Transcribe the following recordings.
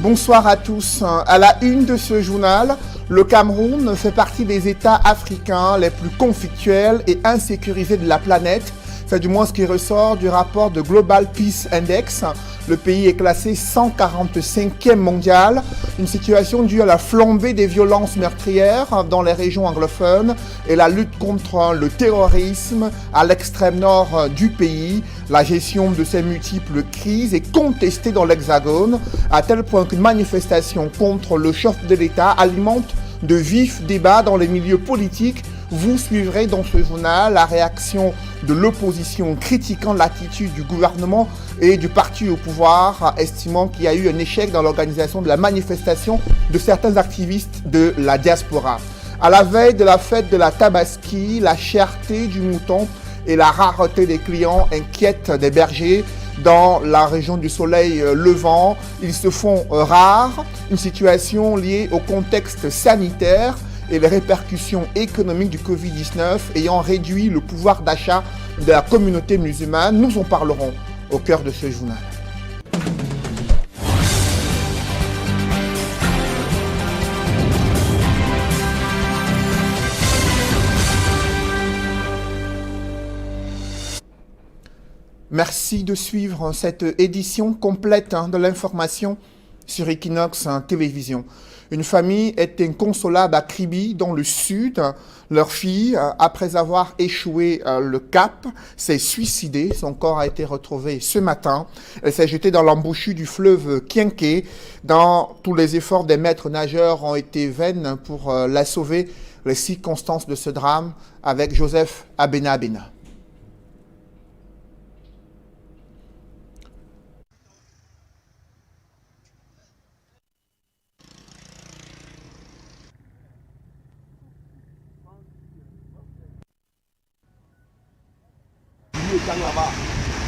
Bonsoir à tous. À la une de ce journal, le Cameroun fait partie des États africains les plus conflictuels et insécurisés de la planète. C'est du moins ce qui ressort du rapport de Global Peace Index. Le pays est classé 145e mondial, une situation due à la flambée des violences meurtrières dans les régions anglophones et la lutte contre le terrorisme à l'extrême nord du pays. La gestion de ces multiples crises est contestée dans l'Hexagone, à tel point qu'une manifestation contre le chef de l'État alimente de vifs débats dans les milieux politiques. Vous suivrez dans ce journal la réaction de l'opposition critiquant l'attitude du gouvernement et du parti au pouvoir, estimant qu'il y a eu un échec dans l'organisation de la manifestation de certains activistes de la diaspora. À la veille de la fête de la Tabaski, la cherté du mouton et la rareté des clients inquiètent des bergers dans la région du soleil levant. Ils se font rares, une situation liée au contexte sanitaire et les répercussions économiques du Covid-19 ayant réduit le pouvoir d'achat de la communauté musulmane. Nous en parlerons au cœur de ce journal. Merci de suivre cette édition complète de l'information sur Equinox Télévision. Une famille est inconsolable à Kribi, dans le sud. Leur fille, après avoir échoué le cap, s'est suicidée. Son corps a été retrouvé ce matin. Elle s'est jetée dans l'embouchure du fleuve Kienké. Tous les efforts des maîtres nageurs ont été vains pour la sauver. Les circonstances de ce drame avec Joseph Abena. Là-bas,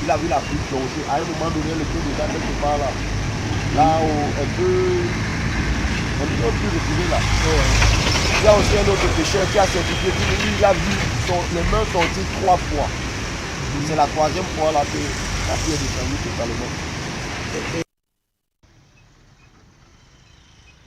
il a vu la pluie plonger. À un moment donné, le pied déjà quelque part là. Là où un peu plus reculé là. Il y a aussi un autre pêcheur qui a certifié qu'il a vu les mains sortir 3 fois. C'est la 3e fois là que la fille est descendue totalement.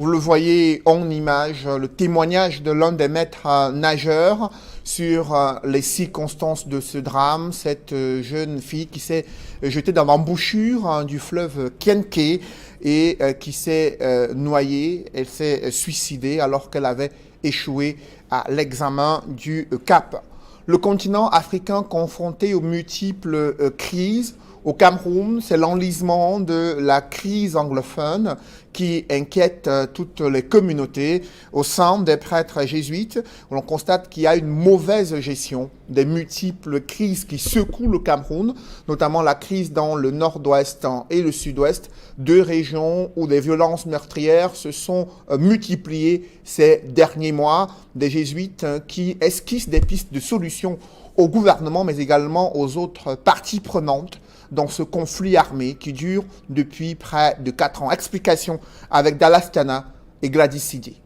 Vous le voyez en image, le témoignage de l'un des maîtres nageurs sur les circonstances de ce drame. Cette jeune fille qui s'est jetée dans l'embouchure du fleuve Kienké et qui s'est noyée. Elle s'est suicidée alors qu'elle avait échoué à l'examen du cap. Le continent africain confronté aux multiples crises. Au Cameroun, c'est l'enlisement de la crise anglophone qui inquiète toutes les communautés. Au sein des prêtres jésuites, on constate qu'il y a une mauvaise gestion des multiples crises qui secouent le Cameroun, notamment la crise dans le nord-ouest et le sud-ouest, 2 régions où des violences meurtrières se sont multipliées ces derniers mois. Des jésuites qui esquissent des pistes de solutions au gouvernement, mais également aux autres parties prenantes dans ce conflit armé qui dure depuis près de 4 ans. Explication avec Dallas Tana et Gladys Sidi.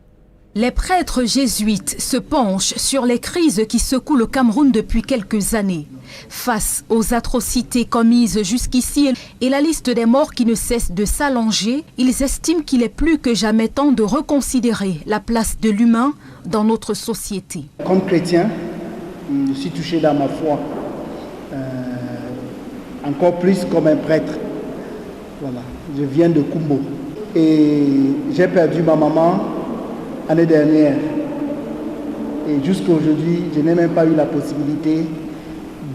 Les prêtres jésuites se penchent sur les crises qui secouent le Cameroun depuis quelques années. Face aux atrocités commises jusqu'ici et la liste des morts qui ne cesse de s'allonger, ils estiment qu'il est plus que jamais temps de reconsidérer la place de l'humain dans notre société. Comme chrétien, je suis touché dans ma foi. Encore plus comme un prêtre. Voilà, je viens de Kumbo. Et j'ai perdu ma maman l'année dernière. Et jusqu'à aujourd'hui, je n'ai même pas eu la possibilité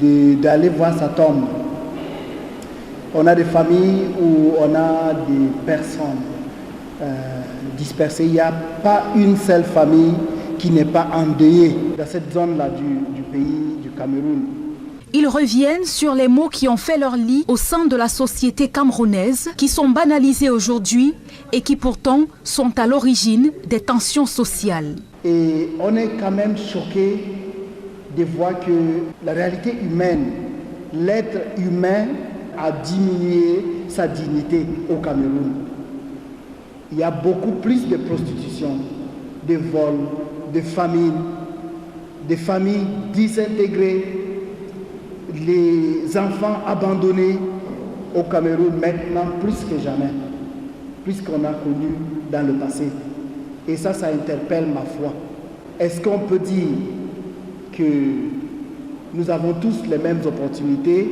d'aller voir sa tombe. On a des familles où on a des personnes dispersées. Il n'y a pas une seule famille qui n'est pas endeuillée dans cette zone-là du pays, du Cameroun. Ils reviennent sur les mots qui ont fait leur lit au sein de la société camerounaise, qui sont banalisés aujourd'hui et qui pourtant sont à l'origine des tensions sociales. Et on est quand même choqué de voir que la réalité humaine, l'être humain a diminué sa dignité au Cameroun. Il y a beaucoup plus de prostitution, de vols, de famine, des familles désintégrées, les enfants abandonnés au Cameroun maintenant plus que jamais. puisqu'on a connu dans le passé. Et ça interpelle ma foi. Est-ce qu'on peut dire que nous avons tous les mêmes opportunités?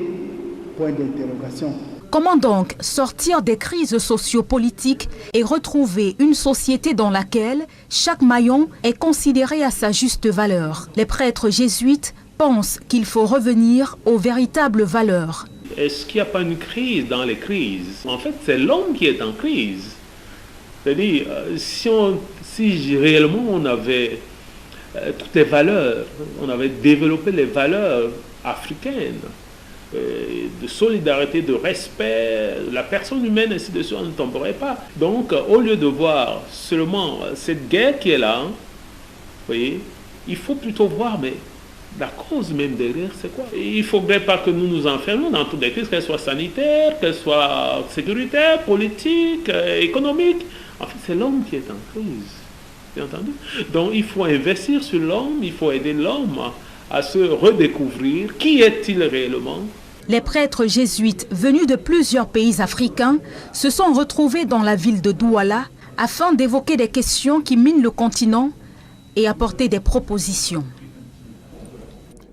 Point d'interrogation. Comment donc sortir des crises sociopolitiques et retrouver une société dans laquelle chaque maillon est considéré à sa juste valeur? Les prêtres jésuites pensent qu'il faut revenir aux véritables valeurs. Est-ce qu'il n'y a pas une crise dans les crises? En fait, c'est l'homme qui est en crise. C'est-à-dire, si réellement on avait toutes les valeurs, on avait développé les valeurs africaines, de solidarité, de respect, la personne humaine, ainsi de suite, on ne tomberait pas. Donc, au lieu de voir seulement cette guerre qui est là, vous voyez, il faut plutôt voir, mais la cause même derrière, c'est quoi? Il ne faudrait pas que nous nous enfermions dans toutes les crises, qu'elles soient sanitaires, qu'elles soient sécuritaires, politiques, économiques. En fait, c'est l'homme qui est en crise. Bien entendu. Donc, il faut investir sur l'homme, il faut aider l'homme à se redécouvrir. Qui est-il réellement? Les prêtres jésuites venus de plusieurs pays africains se sont retrouvés dans la ville de Douala afin d'évoquer des questions qui minent le continent et apporter des propositions.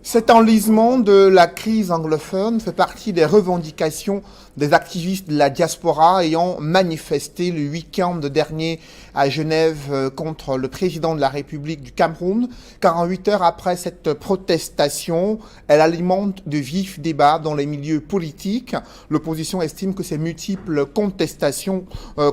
Cet enlisement de la crise anglophone fait partie des revendications des activistes de la diaspora ayant manifesté le week-end dernier à Genève contre le président de la République du Cameroun. 48 heures après cette protestation, elle alimente de vifs débats dans les milieux politiques. L'opposition estime que ces multiples contestations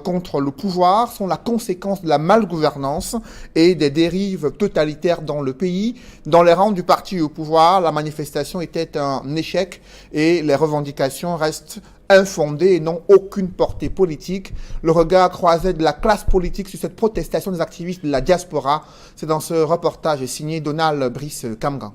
contre le pouvoir sont la conséquence de la malgouvernance et des dérives totalitaires dans le pays. Dans les rangs du parti au pouvoir, la manifestation était un échec et les revendications restent infondées et n'ont aucune portée politique. Le regard croisé de la classe politique sur cette protestation des activistes de la diaspora, c'est dans ce reportage signé Donald Brice Kamgan.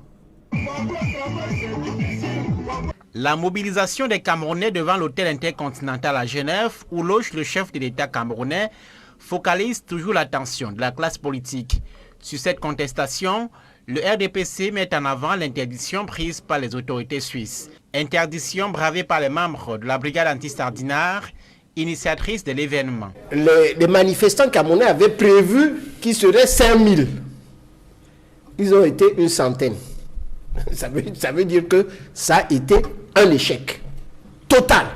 La mobilisation des Camerounais devant l'hôtel intercontinental à Genève, où loge le chef de l'État camerounais, focalise toujours l'attention de la classe politique. Sur cette contestation, le RDPC met en avant l'interdiction prise par les autorités suisses. Interdiction bravée par les membres de la brigade anti-Sardinard, initiatrice de l'événement. Les manifestants camerounais avaient prévu qu'ils seraient 5000. Ils ont été une centaine. Ça veut dire que ça a été un échec total.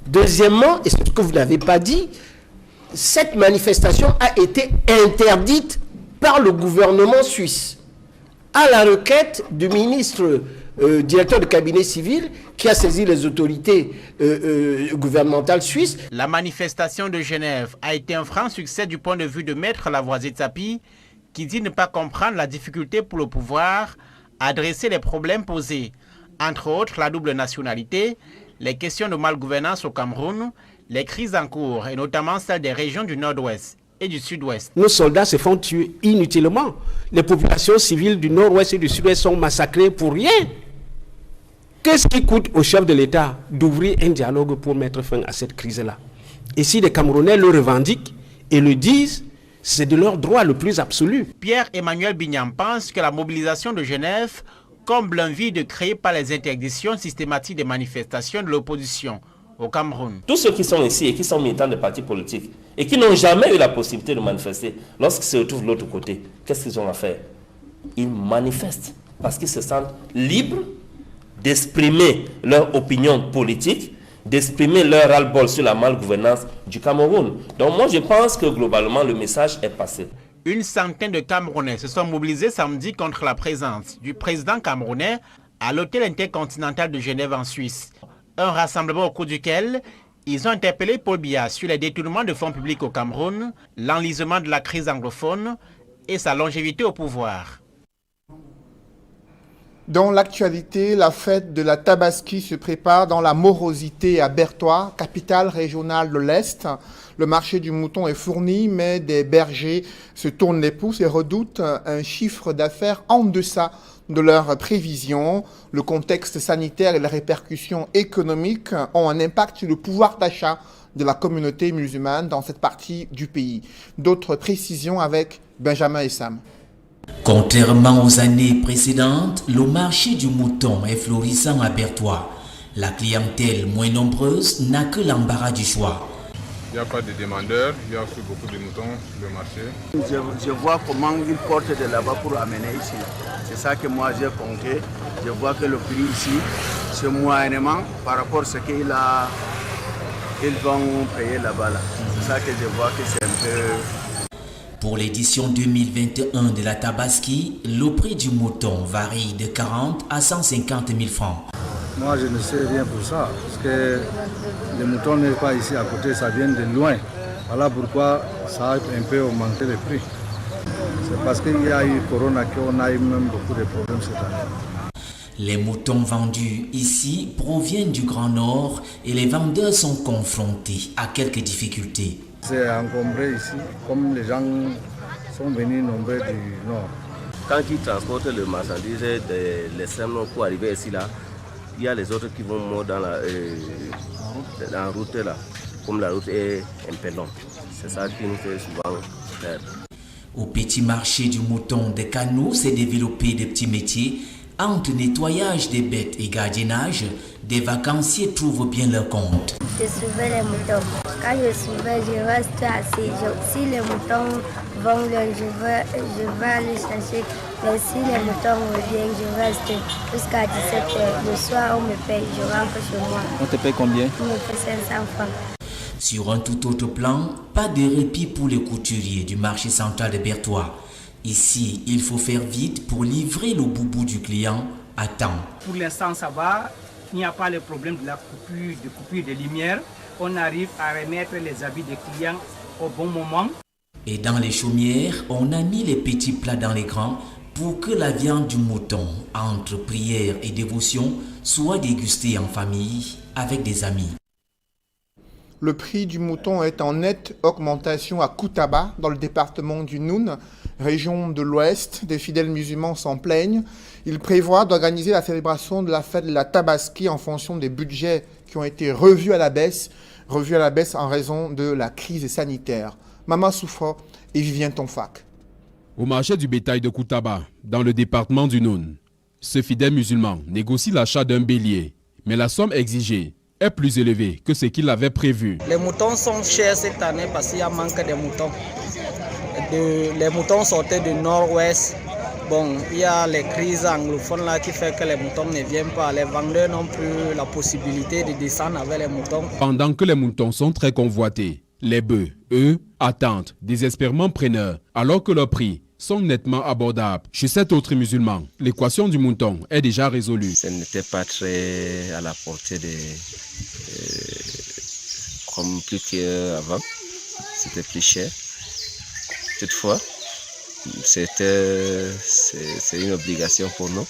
Deuxièmement, et c'est ce que vous n'avez pas dit, cette manifestation a été interdite par le gouvernement suisse à la requête du ministre directeur de cabinet civil qui a saisi les autorités gouvernementales suisses. La manifestation de Genève a été un franc succès du point de vue de Maître Lavoisier Tsapi, qui dit ne pas comprendre la difficulté pour le pouvoir à adresser les problèmes posés, entre autres la double nationalité, les questions de malgouvernance au Cameroun, les crises en cours et notamment celles des régions du Nord-Ouest et du Sud-Ouest. Nos soldats se font tuer inutilement. Les populations civiles du Nord-Ouest et du Sud-Ouest sont massacrées pour rien. Qu'est-ce qui coûte au chef de l'État d'ouvrir un dialogue pour mettre fin à cette crise-là? Et si les Camerounais le revendiquent et le disent, c'est de leur droit le plus absolu. Pierre-Emmanuel Bignam pense que la mobilisation de Genève comble un vide créé par les interdictions systématiques des manifestations de l'opposition au Cameroun. Tous ceux qui sont ici et qui sont militants de partis politiques et qui n'ont jamais eu la possibilité de manifester, lorsqu'ils se retrouvent de l'autre côté, qu'est-ce qu'ils ont à faire? Ils manifestent parce qu'ils se sentent libres d'exprimer leur opinion politique, d'exprimer leur ras-le-bol sur la malgouvernance du Cameroun. Donc moi je pense que globalement le message est passé. Une centaine de Camerounais se sont mobilisés samedi contre la présence du président camerounais à l'hôtel intercontinental de Genève en Suisse. Un rassemblement au cours duquel ils ont interpellé Paul Biya sur les détournements de fonds publics au Cameroun, l'enlisement de la crise anglophone et sa longévité au pouvoir. Dans l'actualité, la fête de la Tabaski se prépare dans la morosité à Berthois, capitale régionale de l'Est. Le marché du mouton est fourni, mais des bergers se tournent les pouces et redoutent un chiffre d'affaires en deçà de leurs prévisions. Le contexte sanitaire et les répercussions économiques ont un impact sur le pouvoir d'achat de la communauté musulmane dans cette partie du pays. D'autres précisions avec Benjamin Essam. Contrairement aux années précédentes, le marché du mouton est florissant à Berthois. La clientèle moins nombreuse n'a que l'embarras du choix. Il n'y a pas de demandeurs, il y a aussi beaucoup de moutons sur le marché. Je vois comment ils portent de là-bas pour amener ici. C'est ça que moi j'ai compté. Je vois que le prix ici, c'est moyennement par rapport à ce qu'ils vont payer là-bas. Là. C'est ça que je vois que c'est un peu... Pour l'édition 2021 de la Tabaski, le prix du mouton varie de 40 à 150 000 francs. Moi, je ne sais rien pour ça, parce que le mouton n'est pas ici à côté, ça vient de loin. Voilà pourquoi ça a un peu augmenté le prix. C'est parce qu'il y a eu Corona qu'on a eu même beaucoup de problèmes cette année. Les moutons vendus ici proviennent du Grand Nord et les vendeurs sont confrontés à quelques difficultés. C'est encombré ici, comme les gens sont venus nombreux du Nord. Quand ils transportent le marchandise de l'extrême nord pour arriver ici, là, il y a les autres qui vont mourir dans la route là, comme la route est un peu longue. C'est ça qui nous fait souvent faire. Au petit marché du mouton de Kano s'est développé des petits métiers. Entre nettoyage des bêtes et gardiennage, des vacanciers trouvent bien leur compte. Je surveille les moutons. Quand je surveille, je reste assis. Si les moutons vont loin, je vais aller chercher. Mais si les moutons reviennent, je reste jusqu'à 17h. Le soir, on me paye, je rentre chez moi. On te paye combien? On me paye 500 francs. Sur un tout autre plan, pas de répit pour les couturiers du marché central de Berthois. Ici, il faut faire vite pour livrer le boubou du client à temps. Pour l'instant, ça va. Il n'y a pas le problème de la coupure de lumière. On arrive à remettre les habits des clients au bon moment. Et dans les chaumières, on a mis les petits plats dans les grands pour que la viande du mouton, entre prière et dévotion, soit dégustée en famille avec des amis. Le prix du mouton est en nette augmentation à Koutaba, dans le département du Noun, région de l'Ouest. Des fidèles musulmans s'en plaignent. Ils prévoient d'organiser la célébration de la fête de la Tabaski en fonction des budgets qui ont été revus à la baisse en raison de la crise sanitaire. Mama Soufra et Vivien Tonfak. Au marché du bétail de Koutaba, dans le département du Noun, ce fidèle musulman négocie l'achat d'un bélier, mais la somme exigée est plus élevée que ce qu'il avait prévu. Les moutons sont chers cette année parce qu'il y a manque de moutons. Les moutons sortaient du nord-ouest. Bon, il y a les crises anglophones là qui fait que les moutons ne viennent pas. Les vendeurs n'ont plus la possibilité de descendre avec les moutons. Pendant que les moutons sont très convoités, les bœufs, eux, attendent désespérément preneurs, alors que leurs prix sont nettement abordables. Chez cet autre musulman, l'équation du mouton est déjà résolue. Ce n'était pas très à la portée comme plus qu'avant. C'était plus cher. Toutefois, c'est une obligation pour nous.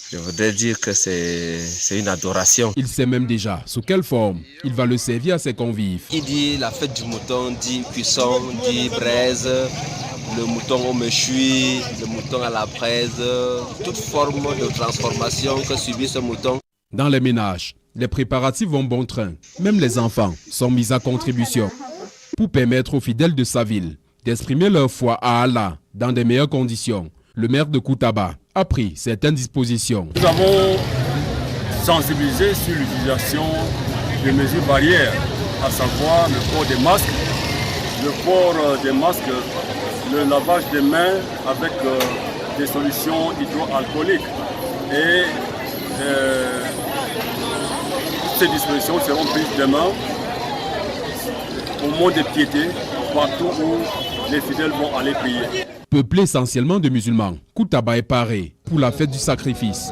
Je voudrais dire que c'est une adoration. Il sait même déjà sous quelle forme il va le servir à ses convives. Il dit la fête du mouton, dit cuisson, dit braise, le mouton au méchoui, le mouton à la braise, toute forme de transformation que subit ce mouton. Dans les ménages, les préparatifs vont bon train. Même les enfants sont mis à contribution pour permettre aux fidèles de sa ville d'exprimer leur foi à Allah dans des meilleures conditions. Le maire de Koutaba a pris certaines dispositions. Nous avons sensibilisé sur l'utilisation des mesures barrières, à savoir le port des masques, le lavage des mains avec des solutions hydroalcooliques. Et ces dispositions seront prises demain au mot de piété, partout où les fidèles vont aller prier. Peuplé essentiellement de musulmans, Koutaba est paré pour la fête du sacrifice.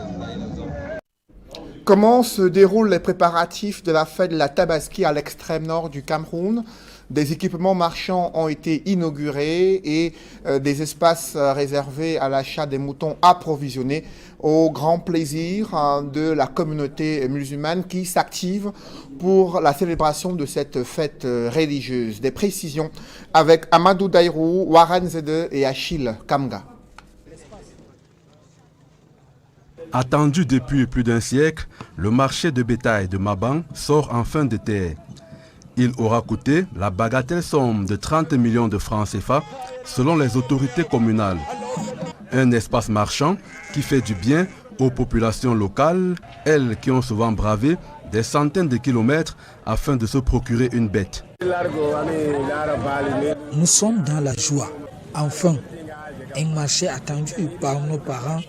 Comment se déroulent les préparatifs de la fête de la Tabaski à l'extrême nord du Cameroun? Des équipements marchands ont été inaugurés et des espaces réservés à l'achat des moutons approvisionnés au grand plaisir de la communauté musulmane qui s'active pour la célébration de cette fête religieuse. Des précisions avec Amadou Dairou, Warren Zede et Achille Kamga. Attendu depuis plus d'un siècle, le marché de bétail de Maban sort enfin de terre. Il aura coûté la bagatelle somme de 30 millions de francs CFA selon les autorités communales. Un espace marchand qui fait du bien aux populations locales, elles qui ont souvent bravé des centaines de kilomètres afin de se procurer une bête. Nous sommes dans la joie. Enfin, un marché attendu par nos parents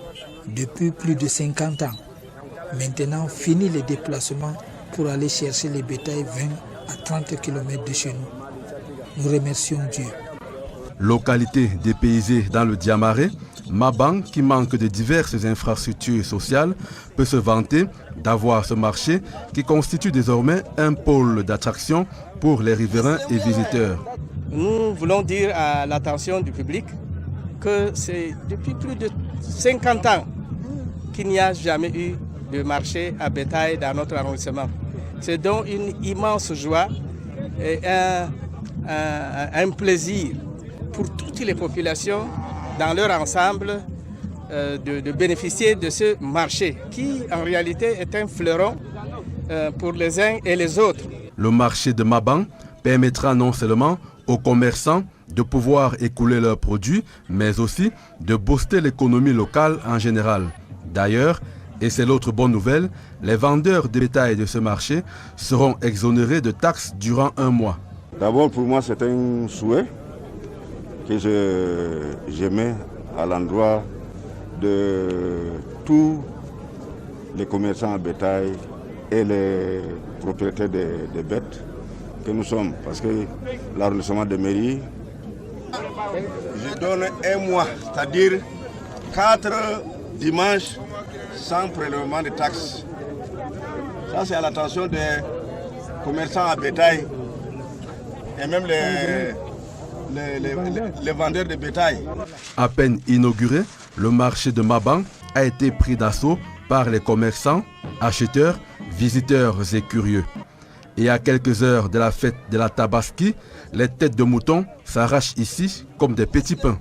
depuis plus de 50 ans. Maintenant, fini les déplacements pour aller chercher les bétails 20 à 30 km de chez nous. Nous remercions Dieu. Localité dépaysée dans le Diamaré, Mabang, qui manque de diverses infrastructures sociales, peut se vanter d'avoir ce marché qui constitue désormais un pôle d'attraction pour les riverains et visiteurs. Nous voulons dire à l'attention du public que c'est depuis plus de 50 ans qu'il n'y a jamais eu de marché à bétail dans notre arrondissement. C'est donc une immense joie et un plaisir pour toutes les populations dans leur ensemble de bénéficier de ce marché qui en réalité est un fleuron pour les uns et les autres. Le marché de Mabang permettra non seulement aux commerçants de pouvoir écouler leurs produits, mais aussi de booster l'économie locale en général. D'ailleurs, et c'est l'autre bonne nouvelle, les vendeurs de bétail de ce marché seront exonérés de taxes durant un mois. D'abord, pour moi, c'est un souhait que je mets à l'endroit de tous les commerçants à bétail et les propriétaires des bêtes que nous sommes. Parce que l'arrondissement de Mairie, je donne un mois, c'est-à-dire 4 dimanches sans prélèvement de taxes. Ça, c'est à l'attention des commerçants à bétail et même les vendeurs de bétail. À peine inauguré, le marché de Mabang a été pris d'assaut par les commerçants, acheteurs, visiteurs et curieux. Et à quelques heures de la fête de la Tabaski, les têtes de mouton s'arrachent ici comme des petits pains.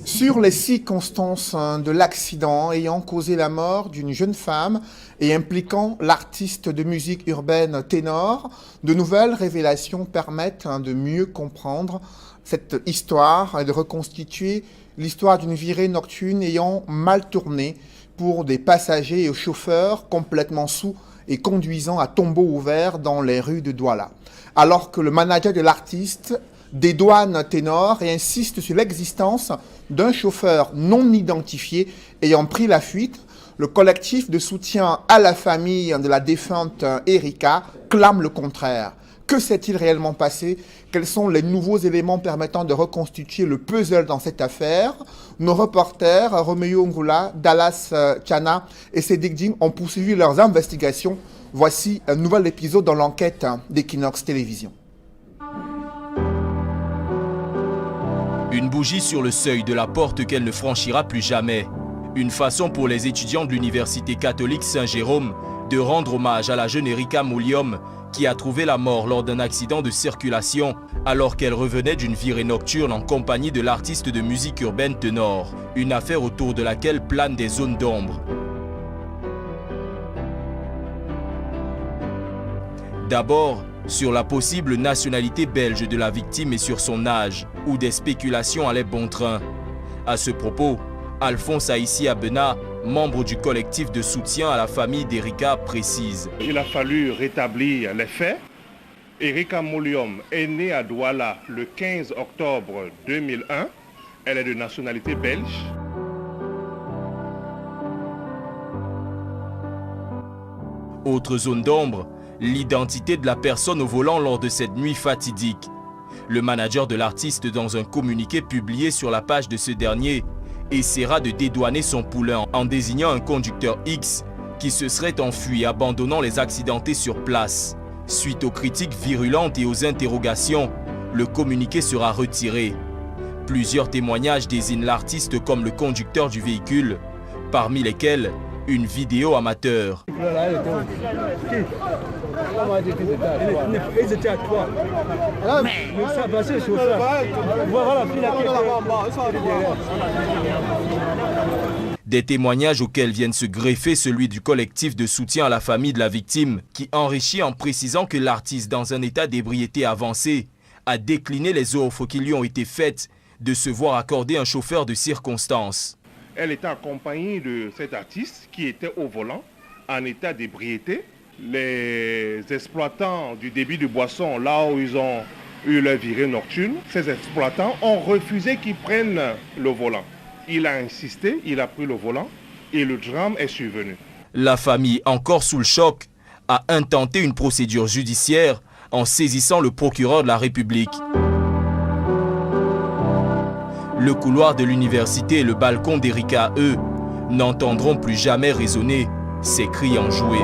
Sur les circonstances de l'accident ayant causé la mort d'une jeune femme et impliquant l'artiste de musique urbaine Ténor, de nouvelles révélations permettent de mieux comprendre cette histoire et de reconstituer l'histoire d'une virée nocturne ayant mal tourné pour des passagers et chauffeurs complètement saouls et conduisant à tombeau ouvert dans les rues de Douala. Alors que le manager de l'artiste dédouane Ténor et insiste sur l'existence d'un chauffeur non identifié ayant pris la fuite, le collectif de soutien à la famille de la défunte Erika clame le contraire. Que s'est-il réellement passé? Quels sont les nouveaux éléments permettant de reconstituer le puzzle dans cette affaire? Nos reporters, Romeo Ngula, Dallas Chana et Cédric Dim ont poursuivi leurs investigations. Voici un nouvel épisode dans l'enquête d'Equinox Télévision. Une bougie sur le seuil de la porte qu'elle ne franchira plus jamais. Une façon pour les étudiants de l'Université catholique Saint-Jérôme de rendre hommage à la jeune Erika Mouliom qui a trouvé la mort lors d'un accident de circulation alors qu'elle revenait d'une virée nocturne en compagnie de l'artiste de musique urbaine Ténor. Une affaire autour de laquelle planent des zones d'ombre. D'abord, sur la possible nationalité belge de la victime et sur son âge, où des spéculations allaient bon train. À ce propos, Alphonse Aïssi Abena, membre du collectif de soutien à la famille d'Erika, précise. Il a fallu rétablir les faits. Erika Mouliom est née à Douala le 15 octobre 2001. Elle est de nationalité belge. Autre zone d'ombre, l'identité de la personne au volant lors de cette nuit fatidique. Le manager de l'artiste, dans un communiqué publié sur la page de ce dernier, essaiera de dédouaner son poulain en désignant un conducteur X qui se serait enfui, abandonnant les accidentés sur place. Suite aux critiques virulentes et aux interrogations, le communiqué sera retiré. Plusieurs témoignages désignent l'artiste comme le conducteur du véhicule, parmi lesquels une vidéo amateur. Des témoignages auxquels viennent se greffer celui du collectif de soutien à la famille de la victime qui enrichit en précisant que l'artiste, dans un état d'ébriété avancé, a décliné les offres qui lui ont été faites de se voir accorder un chauffeur de circonstance. Elle était accompagnée de cet artiste qui était au volant en état d'ébriété. Les exploitants du débit de boissons, là où ils ont eu leur virée nocturne, ces exploitants ont refusé qu'ils prennent le volant. Il a insisté, il a pris le volant et le drame est survenu. La famille, encore sous le choc, a intenté une procédure judiciaire en saisissant le procureur de la République. Le couloir de l'université et le balcon d'Erika, eux, n'entendront plus jamais résonner ces cris enjoués.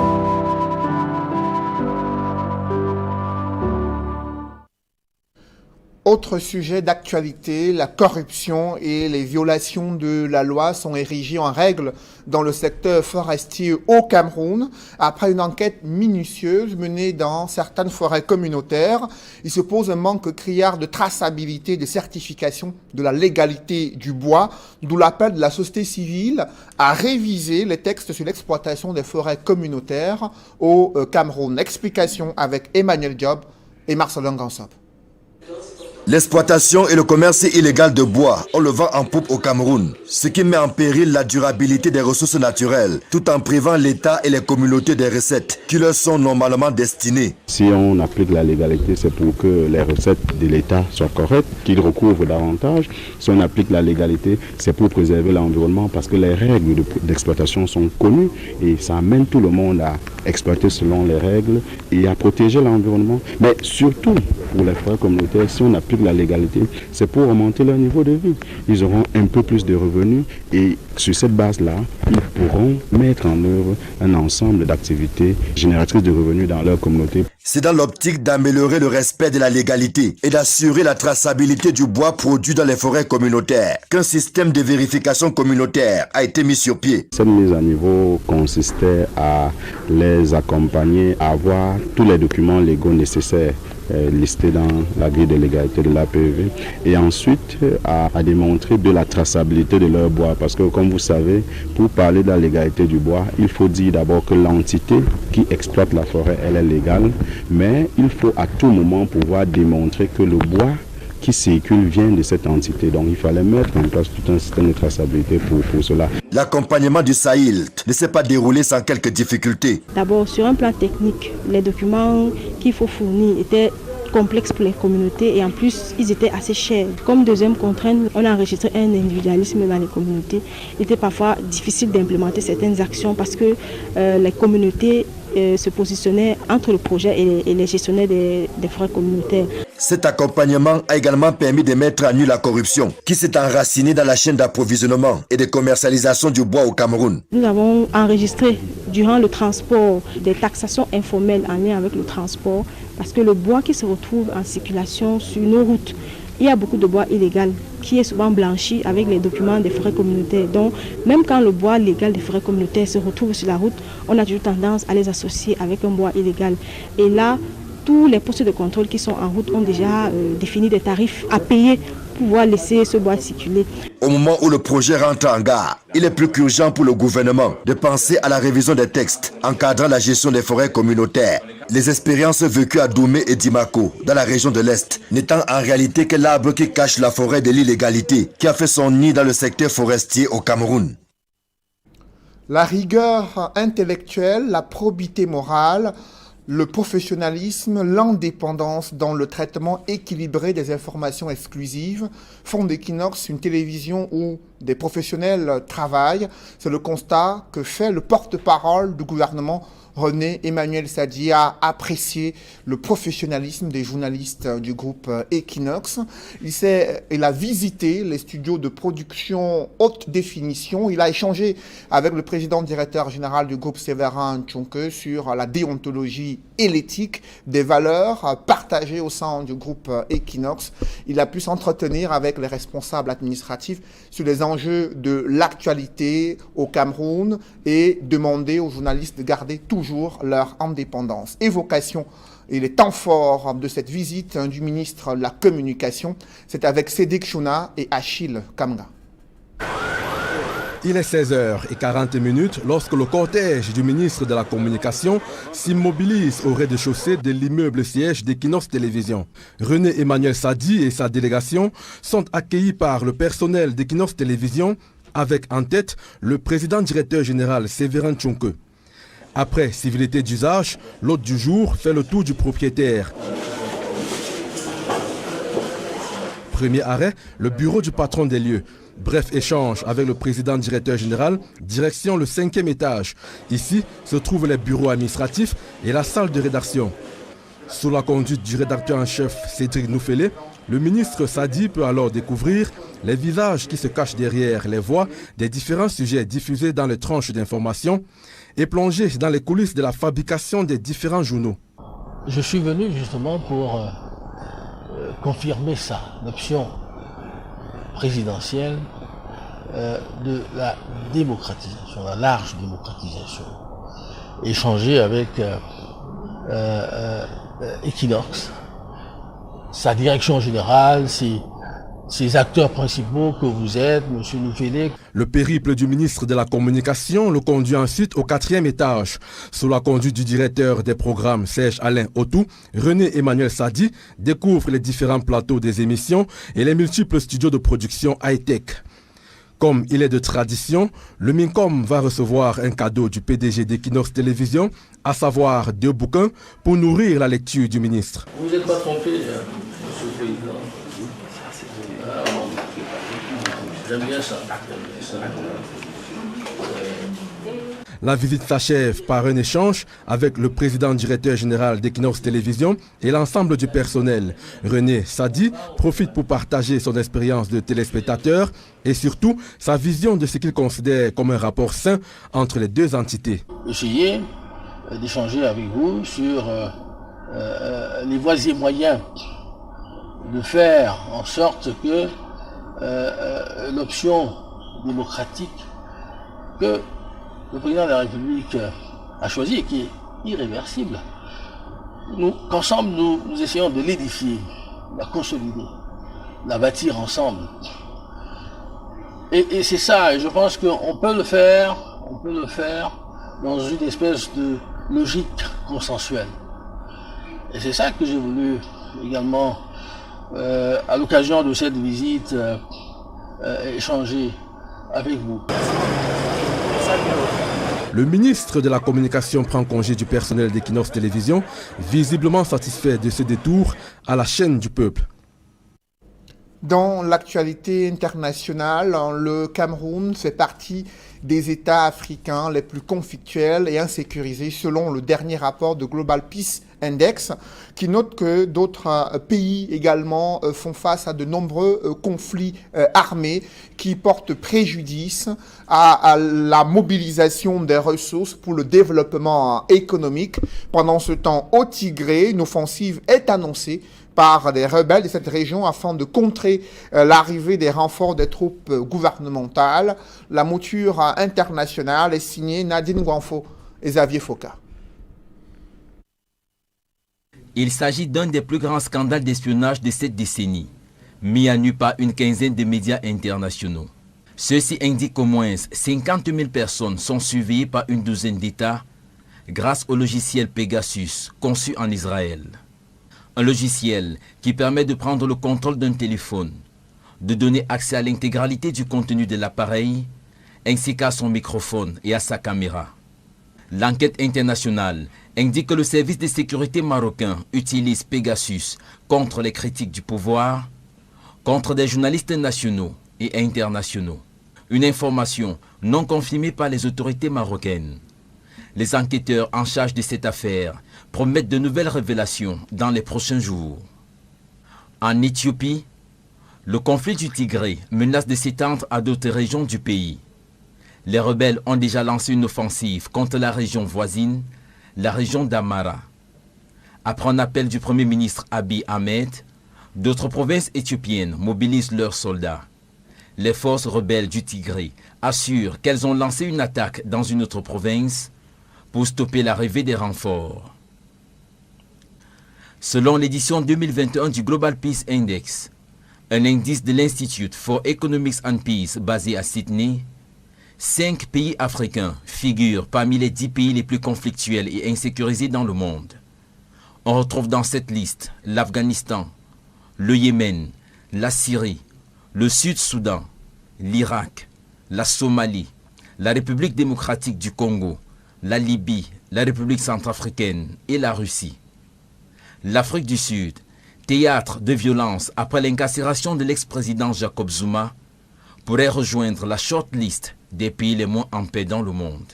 Autre sujet d'actualité, la corruption et les violations de la loi sont érigées en règle dans le secteur forestier au Cameroun. Après une enquête minutieuse menée dans certaines forêts communautaires, il se pose un manque criard de traçabilité, de certification de la légalité du bois, d'où l'appel de la société civile à réviser les textes sur l'exploitation des forêts communautaires au Cameroun. Explication avec Emmanuel Diop et Marcelin Gansop. L'exploitation et le commerce illégal de bois ont le vent en poupe au Cameroun, ce qui met en péril la durabilité des ressources naturelles, tout en privant l'État et les communautés des recettes qui leur sont normalement destinées. Si on applique la légalité, c'est pour que les recettes de l'État soient correctes, qu'ils recouvrent davantage. Si on applique la légalité, c'est pour préserver l'environnement, parce que les règles d'exploitation sont connues et ça amène tout le monde à exploiter selon les règles et à protéger l'environnement. Mais surtout, pour les forêts communautaires, si on applique la légalité, c'est pour augmenter leur niveau de vie. Ils auront un peu plus de revenus et sur cette base-là, ils pourront mettre en œuvre un ensemble d'activités génératrices de revenus dans leur communauté. C'est dans l'optique d'améliorer le respect de la légalité et d'assurer la traçabilité du bois produit dans les forêts communautaires qu'un système de vérification communautaire a été mis sur pied. Cette mise à niveau consistait à les accompagner à avoir tous les documents légaux nécessaires listés dans la grille de légalité de l'APV et ensuite à démontrer de la traçabilité de leur bois, parce que comme vous savez, pour parler de la légalité du bois, il faut dire d'abord que l'entité qui exploite la forêt, elle est légale, mais il faut à tout moment pouvoir démontrer que le bois qui circule vient de cette entité. Donc il fallait mettre en place tout un système de traçabilité pour cela. L'accompagnement du SAILT ne s'est pas déroulé sans quelques difficultés. D'abord, sur un plan technique, les documents qu'il faut fournir étaient complexes pour les communautés et en plus ils étaient assez chers. Comme deuxième contrainte, on a enregistré un individualisme dans les communautés. Il était parfois difficile d'implémenter certaines actions parce que les communautés se positionnaient entre le projet et les gestionnaires des forêts communautaires. Cet accompagnement a également permis de mettre à nu la corruption qui s'est enracinée dans la chaîne d'approvisionnement et de commercialisation du bois au Cameroun. Nous avons enregistré durant le transport des taxations informelles en lien avec le transport parce que le bois qui se retrouve en circulation sur nos routes, il y a beaucoup de bois illégal qui est souvent blanchi avec les documents des forêts communautaires. Donc, même quand le bois légal des forêts communautaires se retrouve sur la route, on a toujours tendance à les associer avec un bois illégal. Et là, tous les postes de contrôle qui sont en route ont déjà défini des tarifs à payer pour pouvoir laisser ce bois circuler. Au moment où le projet rentre en gare, il est plus qu'urgent pour le gouvernement de penser à la révision des textes encadrant la gestion des forêts communautaires. Les expériences vécues à Doumé et Dimako, dans la région de l'Est, n'étant en réalité que l'arbre qui cache la forêt de l'illégalité, qui a fait son nid dans le secteur forestier au Cameroun. La rigueur intellectuelle, la probité morale, le professionnalisme, l'indépendance dans le traitement équilibré des informations exclusives font d'Equinox une télévision où des professionnels travaillent. C'est le constat que fait le porte-parole du gouvernement. René Emmanuel Sadi a apprécié le professionnalisme des journalistes du groupe Equinox. Il a visité les studios de production haute définition. Il a échangé avec le président directeur général du groupe Séverin Tchonke sur la déontologie et l'éthique des valeurs partagées au sein du groupe Equinox. Il a pu s'entretenir avec les responsables administratifs sur les enjeux de l'actualité au Cameroun et demander aux journalistes de garder toujours leur indépendance. Évocation et les temps forts de cette visite du ministre de la Communication, c'est avec Sédek Chouna et Achille Kamga. Il est 16h40 lorsque le cortège du ministre de la Communication s'immobilise au rez-de-chaussée de l'immeuble siège d'Equinox Télévision. René Emmanuel Sadi et sa délégation sont accueillis par le personnel d'Equinox Télévision avec en tête le président directeur général Séverin Tchonke. Après civilité d'usage, l'hôte du jour fait le tour du propriétaire. Premier arrêt, le bureau du patron des lieux. Bref échange avec le président directeur général, direction le 5e étage. Ici se trouvent les bureaux administratifs et la salle de rédaction. Sous la conduite du rédacteur en chef Cédric Noufélé, le ministre Sadi peut alors découvrir les visages qui se cachent derrière les voix des différents sujets diffusés dans les tranches d'information et plonger dans les coulisses de la fabrication des différents journaux. Je suis venu justement pour confirmer ça, l'option présidentielle de la démocratisation, la large démocratisation. Échanger avec Equinox, sa direction générale, ses acteurs principaux que vous êtes, M. Noufélé. Le périple du ministre de la Communication le conduit ensuite au 4e étage. Sous la conduite du directeur des programmes Serge Alain Otou, René Emmanuel Sadi découvre les différents plateaux des émissions et les multiples studios de production high-tech. Comme il est de tradition, le MINCOM va recevoir un cadeau du PDG d'Equinox Télévision, à savoir 2 bouquins pour nourrir la lecture du ministre. Vous n'êtes pas trompé, M. le Président. J'aime bien ça. La visite s'achève par un échange avec le président directeur général d'Equinox Télévision et l'ensemble du personnel. René Sadi profite pour partager son expérience de téléspectateur et surtout sa vision de ce qu'il considère comme un rapport sain entre les deux entités. Essayez d'échanger avec vous sur les voies et moyens de faire en sorte que l'option démocratique que le président de la République a choisie et qui est irréversible, qu'ensemble nous essayons de l'édifier, de la consolider, de la bâtir ensemble. Et c'est ça, et je pense qu'on peut le faire dans une espèce de logique consensuelle. Et c'est ça que j'ai voulu également, à l'occasion de cette visite, échanger avec vous. Le ministre de la Communication prend congé du personnel d'Equinox Télévision, visiblement satisfait de ce détour à la chaîne du peuple. Dans l'actualité internationale, le Cameroun fait partie des États africains les plus conflictuels et insécurisés selon le dernier rapport de Global Peace Index qui note que d'autres pays également font face à de nombreux conflits armés qui portent préjudice à la mobilisation des ressources pour le développement économique. Pendant ce temps, au Tigré, une offensive est annoncée par des rebelles de cette région afin de contrer l'arrivée des renforts des troupes gouvernementales. La mouture internationale est signée Nadine Gwanfo et Xavier Foka. Il s'agit d'un des plus grands scandales d'espionnage de cette décennie, mis à nu par une quinzaine de médias internationaux. Ceci indique qu'au moins 50 000 personnes sont surveillées par une douzaine d'États grâce au logiciel Pegasus, conçu en Israël. Un logiciel qui permet de prendre le contrôle d'un téléphone, de donner accès à l'intégralité du contenu de l'appareil, ainsi qu'à son microphone et à sa caméra. L'enquête internationale indique que le service de sécurité marocain utilise Pegasus contre les critiques du pouvoir, contre des journalistes nationaux et internationaux. Une information non confirmée par les autorités marocaines. Les enquêteurs en charge de cette affaire promettent de nouvelles révélations dans les prochains jours. En Éthiopie, le conflit du Tigré menace de s'étendre à d'autres régions du pays. Les rebelles ont déjà lancé une offensive contre la région voisine, la région d'Amara. Après un appel du Premier ministre Abiy Ahmed, d'autres provinces éthiopiennes mobilisent leurs soldats. Les forces rebelles du Tigré assurent qu'elles ont lancé une attaque dans une autre province pour stopper l'arrivée des renforts. Selon l'édition 2021 du Global Peace Index, un indice de l'Institute for Economics and Peace basé à Sydney, 5 pays africains figurent parmi les 10 pays les plus conflictuels et insécurisés dans le monde. On retrouve dans cette liste l'Afghanistan, le Yémen, la Syrie, le Sud-Soudan, l'Irak, la Somalie, la République démocratique du Congo, la Libye, la République centrafricaine et la Russie. L'Afrique du Sud, théâtre de violence après l'incarcération de l'ex-président Jacob Zuma, pourrait rejoindre la shortlist des pays les moins en paix dans le monde.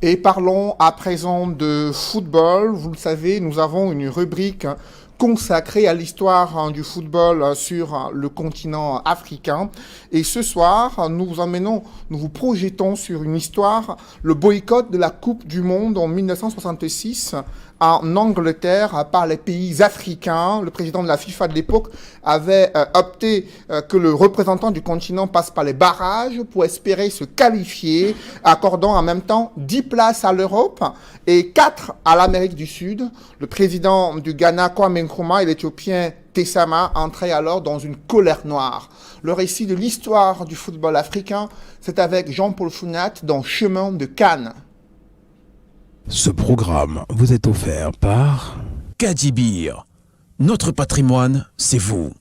Et parlons à présent de football. Vous le savez, nous avons une rubrique consacrée à l'histoire du football sur le continent africain. Et ce soir, nous vous projetons sur une histoire, le boycott de la Coupe du Monde en 1966 en Angleterre par les pays africains. Le président de la FIFA de l'époque avait opté que le représentant du continent passe par les barrages pour espérer se qualifier, accordant en même temps 10 places à l'Europe et 4 à l'Amérique du Sud. Le président du Ghana, Kwame Nkrumah, et l'Éthiopien Tessama entraient alors dans une colère noire. Le récit de l'histoire du football africain, c'est avec Jean-Paul Founat dans Chemin de Cannes. Ce programme vous est offert par Kadibir. Notre patrimoine, c'est vous.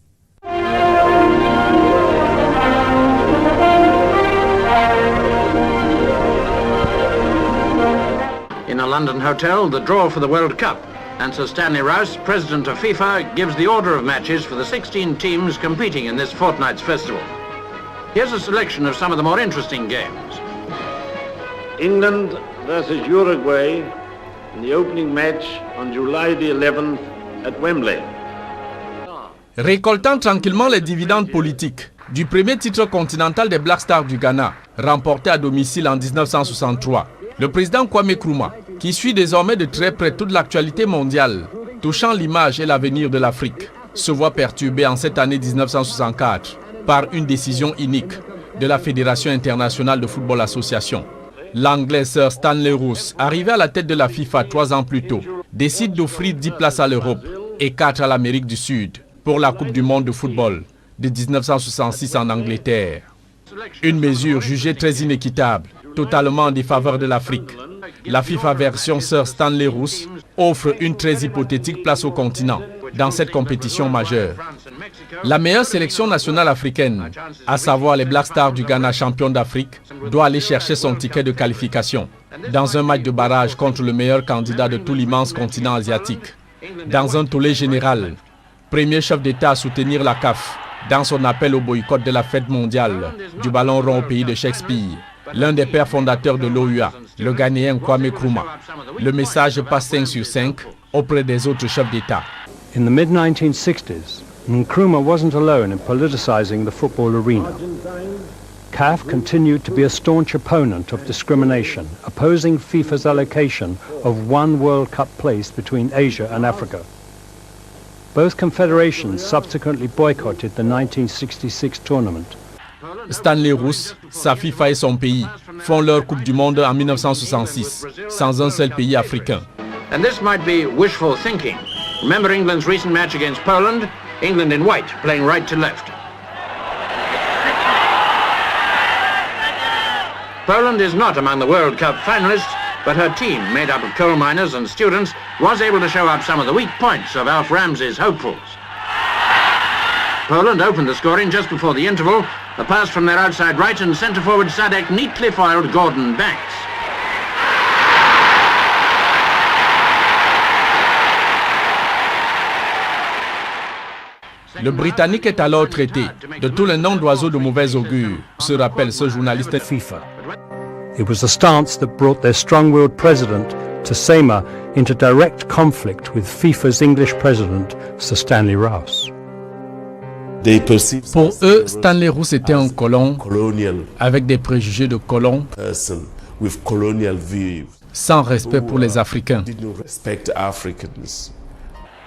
In a London hotel, the draw for the World Cup. And Sir Stanley Rouse, president of FIFA, gives the order of matches for the 16 teams competing in this fortnight's festival. Here's a selection of some of the more interesting games. England versus Uruguay in the opening match on July the 11th at Wembley. Récoltant tranquillement les dividendes politiques du premier titre continental des Black Stars du Ghana, remporté à domicile en 1963, le président Kwame Nkrumah, qui suit désormais de très près toute l'actualité mondiale touchant l'image et l'avenir de l'Afrique, se voit perturbé en cette année 1964 par une décision inique de la Fédération internationale de football association. L'Anglais Sir Stanley Rouse, arrivé à la tête de la FIFA 3 ans plus tôt, décide d'offrir 10 places à l'Europe et 4 à l'Amérique du Sud pour la Coupe du Monde de football de 1966 en Angleterre. Une mesure jugée très inéquitable, totalement en défaveur de l'Afrique. La FIFA version Sir Stanley Rouse offre une très hypothétique place au continent dans cette compétition majeure. La meilleure sélection nationale africaine, à savoir les Black Stars du Ghana, champion d'Afrique, doit aller chercher son ticket de qualification dans un match de barrage contre le meilleur candidat de tout l'immense continent asiatique. Dans un tollé général, premier chef d'État à soutenir la CAF dans son appel au boycott de la fête mondiale du ballon rond au pays de Shakespeare, l'un des pères fondateurs de l'OUA, le Ghanéen Kwame Nkrumah. Le message passe 5 sur 5 auprès des autres chefs d'État. In the mid-1960s, Nkrumah wasn't alone in politicizing the football arena. CAF continued to be a staunch opponent of discrimination, opposing FIFA's allocation of one World Cup place between Asia and Africa. Both confederations subsequently boycotted the 1966 tournament. Stanley Rouse, sa FIFA et son pays font leur Coupe du Monde en 1966, sans un seul pays africain. And this might be wishful thinking. Remember England's recent match against Poland? England in white, playing right to left. Poland is not among the World Cup finalists, but her team, made up of coal miners and students, was able to show up some of the weak points of Alf Ramsey's hopefuls. Poland opened the scoring just before the interval. A pass from their outside right and centre-forward Sadek neatly foiled Gordon Banks. Le Britannique est alors traité de tous les noms d'oiseaux de mauvais augure, se rappelle ce journaliste FIFA. It was a stance that brought their strong-willed president, Tessema, into direct conflict with FIFA's English president, Sir Stanley Rouse. Pour eux, Stanley Rouse était un colon avec des préjugés de colon, sans respect pour les Africains.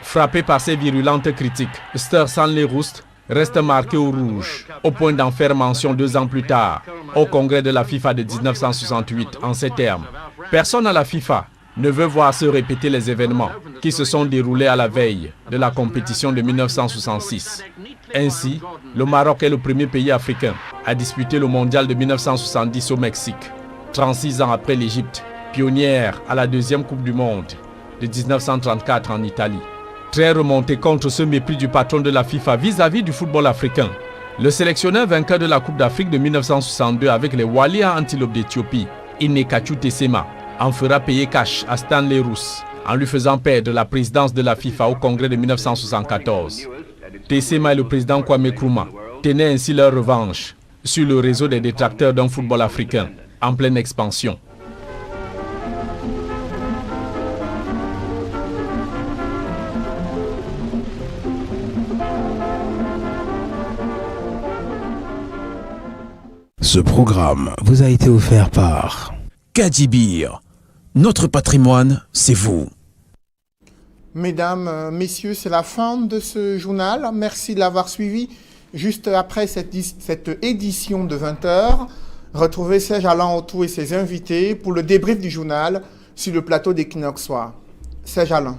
Frappé par ces virulentes critiques, Sir Stanley Rouse reste marqué au rouge, au point d'en faire mention 2 ans plus tard, au congrès de la FIFA de 1968, en ces termes. Personne à la FIFA ne veut voir se répéter les événements qui se sont déroulés à la veille de la compétition de 1966. Ainsi, le Maroc est le premier pays africain à disputer le mondial de 1970 au Mexique, 36 ans après l'Égypte, pionnière à la deuxième Coupe du Monde de 1934 en Italie. Très remonté contre ce mépris du patron de la FIFA vis-à-vis du football africain, Le sélectionneur vainqueur de la Coupe d'Afrique de 1962 avec les Walia Antilopes d'Éthiopie, Inekachu Tessema, en fera payer cash à Stanley Rousse en lui faisant perdre la présidence de la FIFA au congrès de 1974. Tessema et le président Kwame Nkrumah tenaient ainsi leur revanche sur le réseau des détracteurs d'un football africain en pleine expansion. Ce programme vous a été offert par Kadjibir. Notre patrimoine, c'est vous. Mesdames, messieurs, c'est la fin de ce journal. Merci de l'avoir suivi. Juste après cette édition de 20h, retrouvez Serge Alain Autou et ses invités pour le débrief du journal sur le plateau d'Equinox Soir. Serge Alain.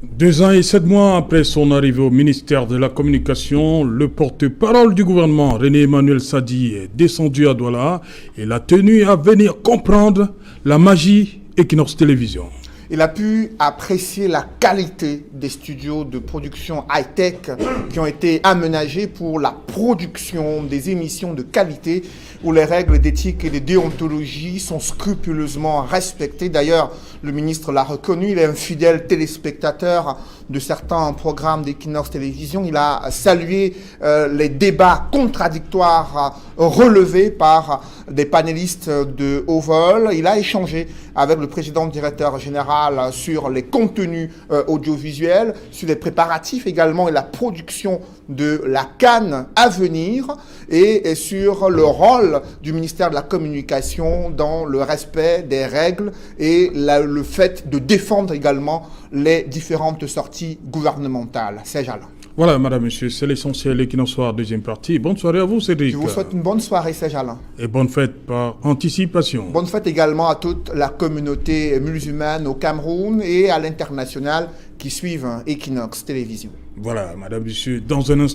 2 ans et 7 mois après son arrivée au ministère de la Communication, le porte-parole du gouvernement, René-Emmanuel Sadi, est descendu à Douala et l'a tenu à venir comprendre la magie Equinox Télévision. Il a pu apprécier la qualité des studios de production high-tech qui ont été aménagés pour la production des émissions de qualité où les règles d'éthique et de déontologie sont scrupuleusement respectées. D'ailleurs, le ministre l'a reconnu, il est un fidèle téléspectateur de certains programmes d'Equinox Télévision. Il a salué les débats contradictoires relevés par des panélistes de haut vol. Il a échangé avec le président directeur général sur les contenus audiovisuels, sur les préparatifs également et la production de la CAN à venir et sur le rôle du ministère de la Communication dans le respect des règles et le fait de défendre également les différentes sorties gouvernementales. C'est Alain. Voilà, madame, monsieur, c'est l'essentiel. Equinox Soir, deuxième partie. Bonne soirée à vous, Cédric. Je vous souhaite une bonne soirée, Serge Alain. Et bonne fête par anticipation. Bonne fête également à toute la communauté musulmane au Cameroun et à l'international qui suivent Equinox Télévision. Voilà, madame, monsieur, dans un instant.